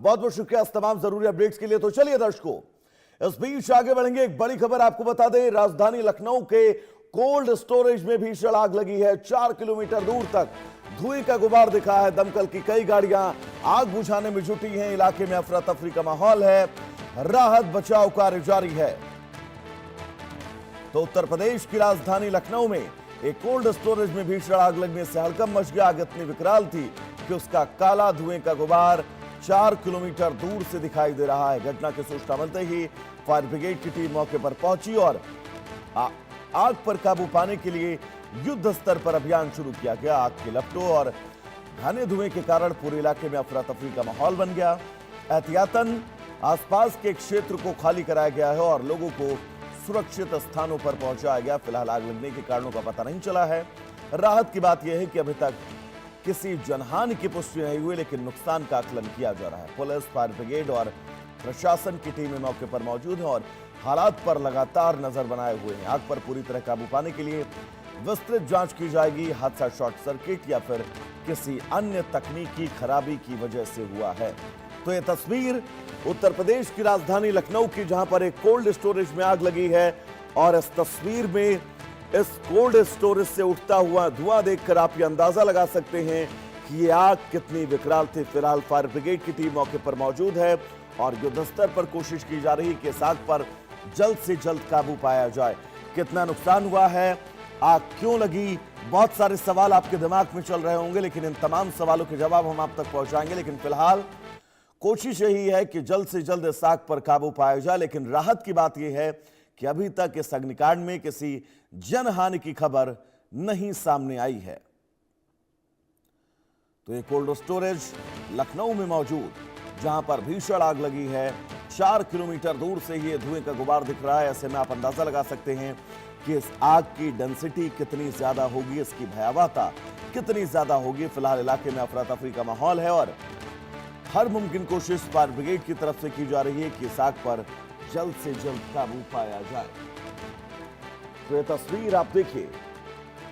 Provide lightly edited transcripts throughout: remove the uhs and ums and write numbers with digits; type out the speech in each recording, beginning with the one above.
बहुत बहुत शुक्रिया इस तमाम जरूरी अपडेट्स के लिए। तो चलिए दर्शकों, इस बीच आगे बढ़ेंगे। एक बड़ी खबर आपको बता दें, राजधानी लखनऊ के कोल्ड स्टोरेज में भीषण आग लगी है। 4 किलोमीटर दूर तक धुएं का गुबार दिखा है। दमकल की कई गाड़ियां आग बुझाने में जुटी हैं। इलाके में अफरा तफरी का माहौल है। राहत बचाव कार्य जारी है। तो उत्तर प्रदेश की राजधानी लखनऊ में एक कोल्ड स्टोरेज में भीषण आग लगने से हड़कंप मच गया। आग इतनी विकराल थी कि उसका काला धुएं का गुबार 4 किलोमीटर दूर से दिखाई दे रहा है। घटना की सूचना मिलते ही फायर ब्रिगेड की टीम मौके पर पहुंची और आग पर काबू पाने के लिए युद्ध स्तर पर अभियान शुरू किया गया। आग के लपटों और घने धुएं के कारण पूरे इलाके में अफरा तफरी का माहौल बन गया। एहतियातन आसपास के क्षेत्र को खाली कराया गया है और लोगों को सुरक्षित स्थानों पर पहुंचाया गया। फिलहाल आग लगने के कारणों का पता नहीं चला है। राहत की बात यह है कि अभी तक किसी जनहानि की पुष्टि नहीं हुई, लेकिन नुकसान का आकलन किया जा रहा है। पुलिस, फायर ब्रिगेड और प्रशासन की टीमें मौके पर मौजूद हैं और हालात पर लगातार नजर बनाए हुए हैं। आग पर पूरी तरह काबू पाने के लिए विस्तृत जांच की जाएगी। हादसा शॉर्ट सर्किट या फिर किसी अन्य तकनीकी खराबी की वजह से हुआ है। तो यह तस्वीर उत्तर प्रदेश की राजधानी लखनऊ की, जहां पर एक कोल्ड स्टोरेज में आग लगी है और इस तस्वीर में इस कोल्ड स्टोरेज से उठता हुआ धुआं देखकर आप ये अंदाजा लगा सकते हैं कि ये आग कितनी विकराल थी। फिलहाल फायर ब्रिगेड की टीम मौके पर मौजूद है और युद्ध स्तर पर कोशिश की जा रही है कि इस आग पर जल्द से जल्द काबू पाया जाए। कितना नुकसान हुआ है, आग क्यों लगी, बहुत सारे सवाल आपके दिमाग में चल रहे होंगे, लेकिन इन तमाम सवालों के जवाब हम आप तक पहुंचाएंगे। लेकिन फिलहाल कोशिश यही है कि जल्द से जल्द इस आग पर काबू पाया जाए। लेकिन राहत की बात यह है कि अभी तक इस अग्निकांड में किसी जनहानि की खबर नहीं सामने आई है। तो ये कोल्ड स्टोरेज लखनऊ में मौजूद, जहां पर भीषण आग लगी है। 4 किलोमीटर दूर से ये धुएं का गुबार दिख रहा है। ऐसे में आप अंदाजा लगा सकते हैं कि इस आग की डेंसिटी कितनी ज्यादा होगी, इसकी भयावहता कितनी ज्यादा होगी। फिलहाल इलाके में अफरा तफरी का माहौल है और हर मुमकिन कोशिश फायर ब्रिगेड की तरफ से की जा रही है कि इस आग पर जल्द से जल्द काबू पाया जाए। तो ये तस्वीर आप देखिए,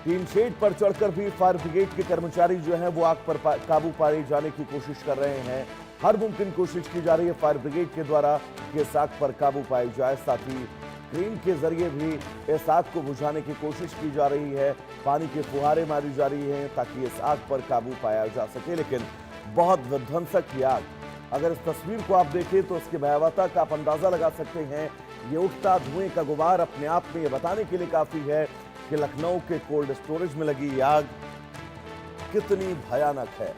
टीन शेड पर चढ़कर भी फायर ब्रिगेड के कर्मचारी जो हैं वो आग पर काबू पाए जाने की कोशिश कर रहे हैं। हर मुमकिन कोशिश की जा रही है फायर ब्रिगेड के द्वारा कि इस आग पर काबू पाई जाए। साथ ही क्रेन के जरिए भी इस आग को बुझाने की कोशिश की जा रही है। पानी के फुहारे मारी जा रही हैं ताकि इस आग पर काबू पाया जा सके। लेकिन बहुत विध्वंसक की आग, अगर इस तस्वीर को आप देखें तो इसकी भयावहता का आप अंदाजा लगा सकते हैं। ये उठता धुएं का गुबार अपने आप में ये बताने के लिए काफी है कि लखनऊ के कोल्ड स्टोरेज में लगी ये आग कितनी भयानक है।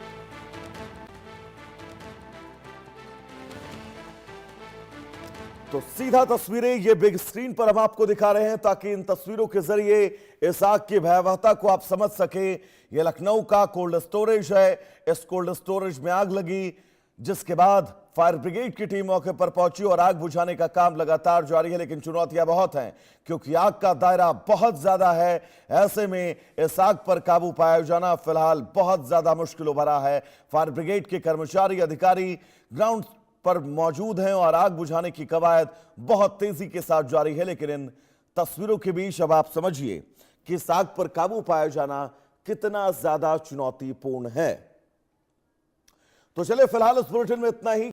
तो सीधा तस्वीरें ये बिग स्क्रीन पर हम आपको दिखा रहे हैं ताकि इन तस्वीरों के जरिए इस आग की भयावहता को आप समझ सकें। ये लखनऊ का कोल्ड स्टोरेज है। इस कोल्ड स्टोरेज में आग लगी, जिसके बाद फायर ब्रिगेड की टीम मौके पर पहुंची और आग बुझाने का काम लगातार जारी है। लेकिन चुनौतियां बहुत हैं क्योंकि आग का दायरा बहुत ज्यादा है। ऐसे में इस आग पर काबू पाया जाना फिलहाल बहुत ज्यादा मुश्किल भरा है। फायर ब्रिगेड के कर्मचारी, अधिकारी ग्राउंड पर मौजूद हैं और आग बुझाने की कवायद बहुत तेजी के साथ जारी है। लेकिन इन तस्वीरों के बीच अब आप समझिए कि इस आग पर काबू पाया जाना कितना ज्यादा चुनौतीपूर्ण है। तो चलिए फिलहाल इस बुलेटिन में इतना ही।